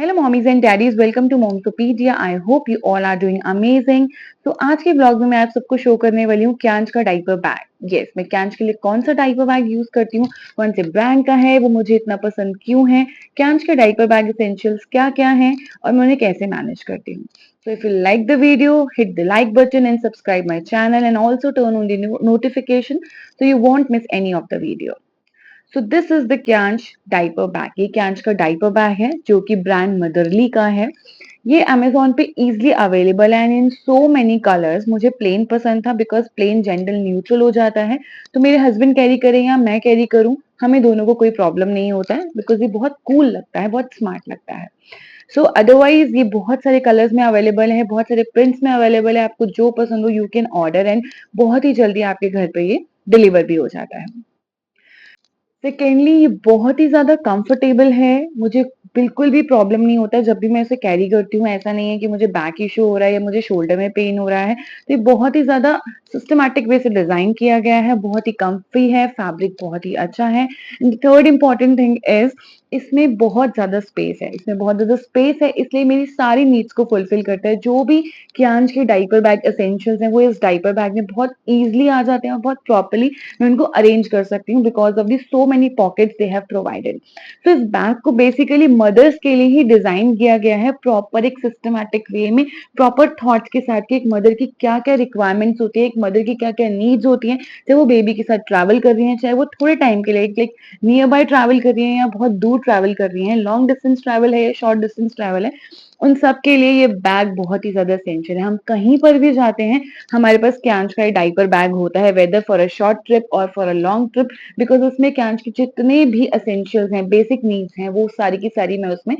Hello mommies and daddies, welcome to Momsopedia. I hope you all are doing amazing. तो आज के blog में मैं आप सबको शो करने वाली हूँ कैंच का डाइपर बैग। यस, मैं कैंच के लिए कौन सा डाइपर बैग यूज करती हूँ, कौन से ब्रांड का है, वो मुझे इतना पसंद क्यों है, कैंच का डाइपर बैग एसेंशियल्स क्या क्या है और मैं उन्हें कैसे मैनेज करती हूँ। So if you like the video, hit the like button and subscribe my channel and also turn on the notification so you won't miss any of the video. So this is the Kanch diaper bag. ये Kanch का diaper bag है जो कि brand motherly का है। ये Amazon पे easily available है and in so many colours. मुझे प्लेन पसंद था बिकॉज प्लेन जेंडर न्यूट्रल हो जाता है, तो मेरे हस्बैंड कैरी करें या मैं कैरी करूं, हमें दोनों को कोई प्रॉब्लम नहीं होता है बिकॉज ये बहुत कूल लगता है, बहुत स्मार्ट लगता है। सो अदरवाइज ये बहुत सारे कलर्स में अवेलेबल है, बहुत सारे प्रिंट्स में अवेलेबल है। आपको जो पसंद हो यू कैन ऑर्डर एंड बहुत ही जल्दी आपके घर पे ये डिलीवर भी हो जाता है। सेकेंडली ये बहुत ही ज़्यादा कंफर्टेबल है, मुझे बिल्कुल भी प्रॉब्लम नहीं होता है जब भी मैं इसे कैरी करती हूँ। ऐसा नहीं है कि मुझे बैक इश्यू हो रहा है या मुझे शोल्डर में पेन हो रहा है। तो ये बहुत ही ज़्यादा सिस्टमैटिक वे से डिज़ाइन किया गया है, बहुत ही कम्फी है, फैब्रिक बहुत ही अच्छा है। And third important thing is इसमें बहुत ज़्यादा स्पेस है, इसमें बहुत ज़्यादा स्पेस है, इसलिए मेरी सारी नीड्स को फुलफिल करता है। जो भी कियांश के डायपर बैग एसेंशियल्स हैं वो इस डायपर बैग में बहुत ईजिली आ जाते हैं और बहुत प्रॉपर्ली मैं उनको अरेंज कर सकती हूँ because of the so many pockets they have provided. तो इस बैग को बेसिकली मदर्स के लिए ही डिजाइन किया गया है, प्रॉपर एक सिस्टमैटिक वे में, प्रॉपर थॉट्स के साथ कि एक मदर की क्या क्या रिक्वायरमेंट्स होती है, एक मदर की क्या क्या नीड्स होती हैं, चाहे वो बेबी के साथ ट्रैवल कर रही हैं, चाहे वो थोड़े टाइम के लिए लाइक नियर बाय ट्रैवल कर रही हैं या बहुत दूर ट्रैवल कर रही हैं, लॉन्ग डिस्टेंस ट्रैवल है या शॉर्ट डिस्टेंस ट्रैवल है, उन सब के लिए ये बैग बहुत ही ज्यादा एसेंशियल है। हम कहीं पर भी जाते हैं हमारे पास कैंच का डाइपर बैग होता है, whether for a short trip or for a long trip, because उसमें कैंच के जितने भी एसेंशियल्स हैं, बेसिक नीड्स हैं, वो सारी की सारी मैं उसमें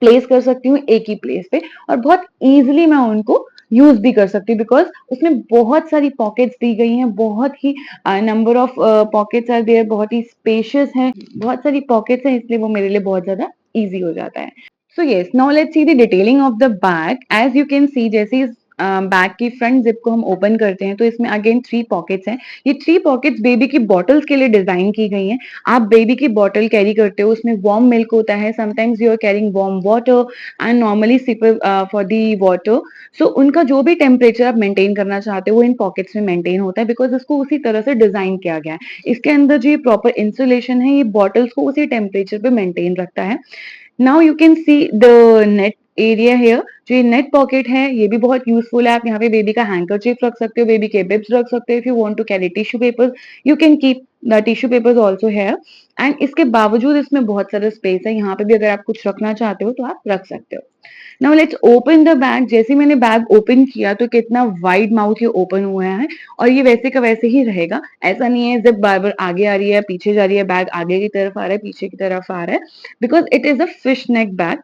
प्लेस कर सकती हूँ एक ही प्लेस पे और बहुत इजीली मैं उनको यूज भी कर सकती हूँ बिकॉज उसमें बहुत सारी पॉकेट्स दी गई हैं, बहुत ही number of pockets are there, बहुत ही स्पेशियस है, बहुत सारी पॉकेट्स हैं, इसलिए वो मेरे लिए बहुत ज्यादा इजी हो जाता है। So yes, now let's see the detailing of the bag. As you can see, जैसे इस बैग की फ्रंट जिप को हम ओपन करते हैं तो इसमें अगेन 3 पॉकेट्स हैं। ये 3 पॉकेट्स बेबी की बॉटल्स के लिए डिजाइन की गई हैं। आप बेबी की बॉटल कैरी करते हो, उसमें वार्म मिल्क होता है, sometimes you are carrying warm water and normally sip for the water. So उनका जो भी टेम्परेचर आप मेंटेन करना चाहते हो वो इन पॉकेट्स में मेंटेन होता है बिकॉज इसको उसी तरह से डिजाइन किया गया है। इसके अंदर जो ये प्रॉपर इंसुलेशन है ये बॉटल्स को उसी टेम्परेचर पे मेंटेन रखता है। Now you can see the net area here. जो ये नेट पॉकेट है ये भी बहुत यूजफुल है। आप यहाँ पे बेबी का हैंकरचीफ रख सकते हो, बेबी के बिब्स रख सकते हो। If you want to carry tissue papers you can keep the tissue papers also here. And इसके बावजूद इसमें बहुत सारा स्पेस है, यहाँ पे भी अगर आप कुछ रखना चाहते हो तो आप रख सकते हो। Now let's open the bag. जैसे मैंने बैग ओपन किया तो कितना वाइड माउथ ये ओपन हुआ है और ये वैसे का वैसे ही रहेगा। ऐसा नहीं है जब बार बार आगे आ रही है पीछे जा रही है, बैग आगे की तरफ आ रहा है पीछे की तरफ आ रहा है, because it is a fish neck bag.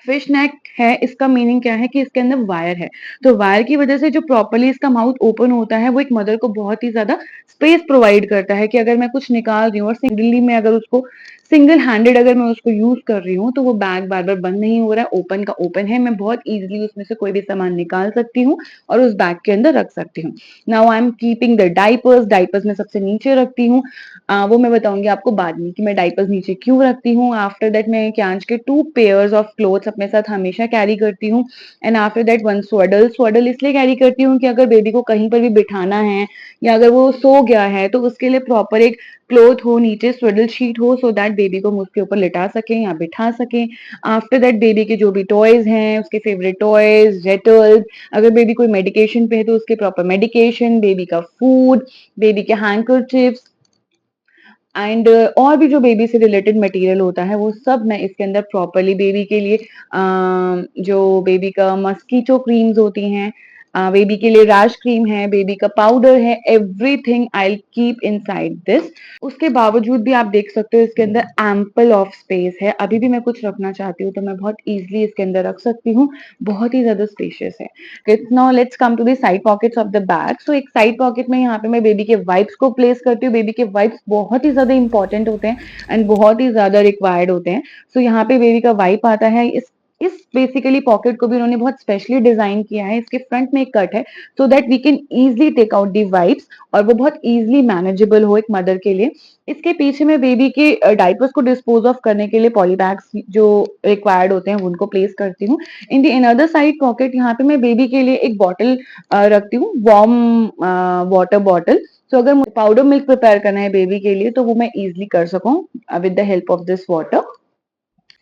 Fish neck है, इसका मीनिंग क्या है कि इसके अंदर वायर है, तो वायर की वजह से जो प्रॉपरली इसका माउथ ओपन होता है वो एक मदर को बहुत ही ज्यादा स्पेस प्रोवाइड करता है कि अगर मैं कुछ निकाल रही हूँ और सिंगली में अगर उसको सिंगल हैंडेड अगर मैं उसको यूज कर रही हूँ तो वो बैग बार बार बंद नहीं हो रहा है, ओपन का ओपन है, मैं बहुत इजीली उसमें से कोई भी सामान निकाल सकती हूँ और उस बैग के अंदर रख सकती हूँ। Now I am keeping the diapers. Diapers मैं सबसे नीचे रखती हूँ, वो मैं बताऊंगी आपको बाद में कि मैं डाइपर्स नीचे क्यों रखती हूँ। आफ्टर दैट मैं कैंच के 2 पेयर्स ऑफ क्लोथ्स अपने साथ हमेशा कैरी करती हूँ and after that 1 swaddle. Swaddle इसलिए कैरी करती हूँ कि अगर बेबी को कहीं पर भी बिठाना है या अगर वो सो गया है तो उसके लिए प्रॉपर एक क्लोथ हो, नीचे स्वेडल शीट हो, सो दैट बेबी को हम उसके ऊपर लिटा सकें या बिठा सकें। आफ्टर दैट बेबी के जो भी टॉयज हैं, उसके फेवरेट टॉयज, जेटल्स, अगर बेबी कोई मेडिकेशन पे है तो उसके प्रॉपर मेडिकेशन, बेबी का फूड, बेबी के हैंकरचिप्स एंड और भी जो बेबी से रिलेटेड मटेरियल होता है वो सब मैं इसके अंदर प्रॉपरली बेबी के लिए जो बेबी का मस्कीटो क्रीम्स होती हैं, बेबी के लिए रैश क्रीम है, बेबी का पाउडर है, everything I will keep inside this. उसके बावजूद भी आप देख सकते हो इसके अंदर एम्पल ऑफ स्पेस है। अभी भी मैं कुछ रखना चाहती हूँ तो मैं बहुत इजीली इसके अंदर रख सकती हूँ, बहुत ही ज्यादा स्पेशियस है। Now let's come to the side pockets of the bag. So एक साइड पॉकेट में यहाँ पे मैं बेबी के वाइप्स को प्लेस करती हूँ। बेबी के वाइप्स बहुत ही ज्यादा इंपॉर्टेंट होते हैं एंड बहुत ही ज्यादा रिक्वायर्ड होते हैं। सो यहाँ पे बेबी का वाइप आता है। इस बेसिकली पॉकेट को भी उन्होंने बहुत स्पेशली डिजाइन किया है। इसके फ्रंट में एक कट है so that we can easily take out the wipes और वो बहुत इजिली मैनेजेबल हो एक मदर के लिए। इसके पीछे में बेबी के डाइपर्स को डिस्पोज ऑफ करने के लिए पॉली बैग्स जो रिक्वायर्ड होते हैं उनको प्लेस करती हूँ। इन दी अनदर साइड पॉकेट यहाँ पे मैं बेबी के लिए एक बॉटल रखती हूँ, वार्म वाटर बॉटल। तो अगर मुझे पाउडर मिल्क प्रिपेयर करना है बेबी के लिए तो वो मैं इजिली कर सकूं with the help of this water.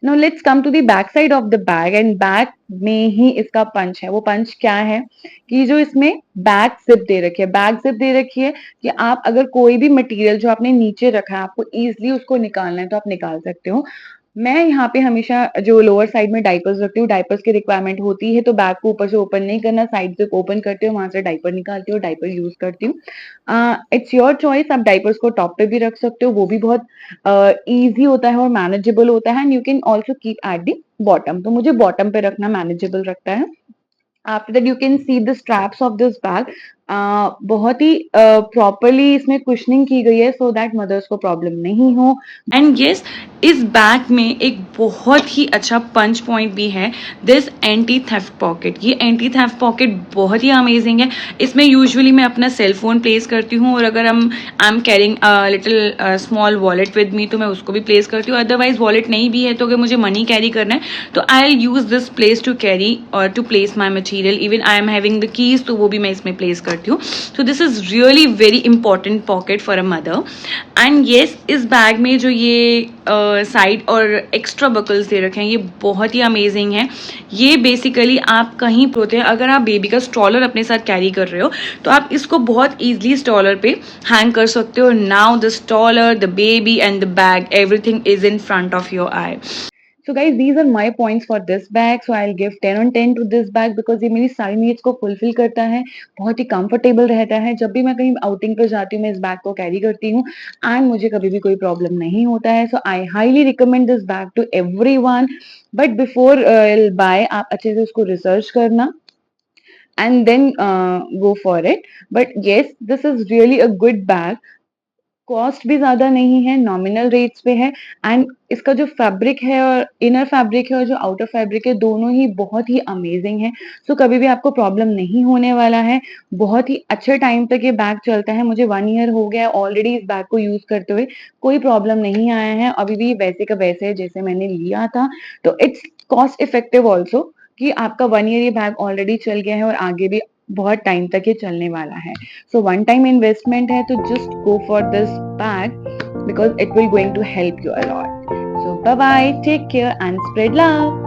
Now let's come to the back side of the bag and back में ही इसका पंच है। वो पंच क्या है कि जो इसमें बैक जिप दे रखी है, बैक जिप दे रखी है कि आप अगर कोई भी मटेरियल जो आपने नीचे रखा है आपको इजिली उसको निकालना है तो आप निकाल सकते हो। मैं यहाँ पे हमेशा जो लोअर साइड में डाइपर्स रखती हूँ, डाइपर्स की रिक्वायरमेंट होती है तो बैग को ऊपर से ओपन नहीं करना, साइड से ओपन करती हूँ, वहां से डाइपर निकालती हूँ, डाइपर यूज करती हूँ। इट्स योर चॉइस, आप डाइपर्स को टॉप पे भी रख सकते हो, वो भी बहुत इजी होता है और मैनेजेबल होता है। And you can also keep at the bottom, तो मुझे बॉटम पे रखना मैनेजेबल रखता है। After that you can see the straps of this bag, बहुत ही प्रॉपरली इसमें कुशनिंग की गई है सो दैट मदर्स को प्रॉब्लम नहीं हो। एंड यस, इस बैग में एक बहुत ही अच्छा पंच पॉइंट भी है, दिस एंटी थेफ्ट पॉकेट। ये एंटी थेफ्ट पॉकेट बहुत ही अमेजिंग है। इसमें यूजुअली मैं अपना सेल फोन प्लेस करती हूँ और अगर I am carrying little small wallet with me तो मैं उसको भी प्लेस करती हूँ। अदरवाइज वॉलेट नहीं भी है तो अगर मुझे मनी कैरी करना है तो I will use this place to carry और to place my material. Even I am having the keys तो वो भी मैं इसमें प्लेस करती हूँ। So this is really very important pocket for a mother. And yes, इस बैग में जो ये साइड और एक्स्ट्रा बकल्स दे रखे हैं ये बहुत ही अमेजिंग है। ये बेसिकली आप कहीं पे होते हैं, अगर आप बेबी का स्ट्रॉलर अपने साथ कैरी कर रहे हो तो आप इसको बहुत ईजिली स्ट्रॉलर पे हैंग कर सकते हो। Now the stroller, the baby and the bag, everything is in front of your I. So guys, these are my points for this bag. So I'll give 10 on 10 to this bag because ये मेरी सारी needs को fulfil करता है, बहुत ही comfortable रहता है। जब भी मैं कहीं आउटिंग पर जाती हूँ मैं इस बैग को कैरी करती हूँ एंड मुझे कभी भी कोई प्रॉब्लम नहीं होता है। So I highly recommend this bag to everyone, but before buy आप अच्छे से उसको रिसर्च करना and then go for it. But yes, this is really a good bag. Cost भी ज्यादा नहीं है, नॉमिनल रेट्स पे है एंड इसका जो फैब्रिक है और इनर फैब्रिक है और जो आउटर फैब्रिक है दोनों ही बहुत ही अमेजिंग है। सो कभी भी आपको प्रॉब्लम नहीं होने वाला है। बहुत ही अच्छे टाइम तक ये बैग चलता है, मुझे 1 ईयर हो गया है ऑलरेडी इस बैग को यूज करते हुए, कोई प्रॉब्लम नहीं आया है। अभी भी वैसे का वैसे है जैसे मैंने लिया था। तो इट्स कॉस्ट इफेक्टिव ऑल्सो कि आपका 1 ईयर ये बैग ऑलरेडी चल गया है और आगे भी बहुत टाइम तक ये चलने वाला है। सो वन टाइम इन्वेस्टमेंट है तो just go for this bag because it will going to help you a lot. So bye bye, take care and spread love.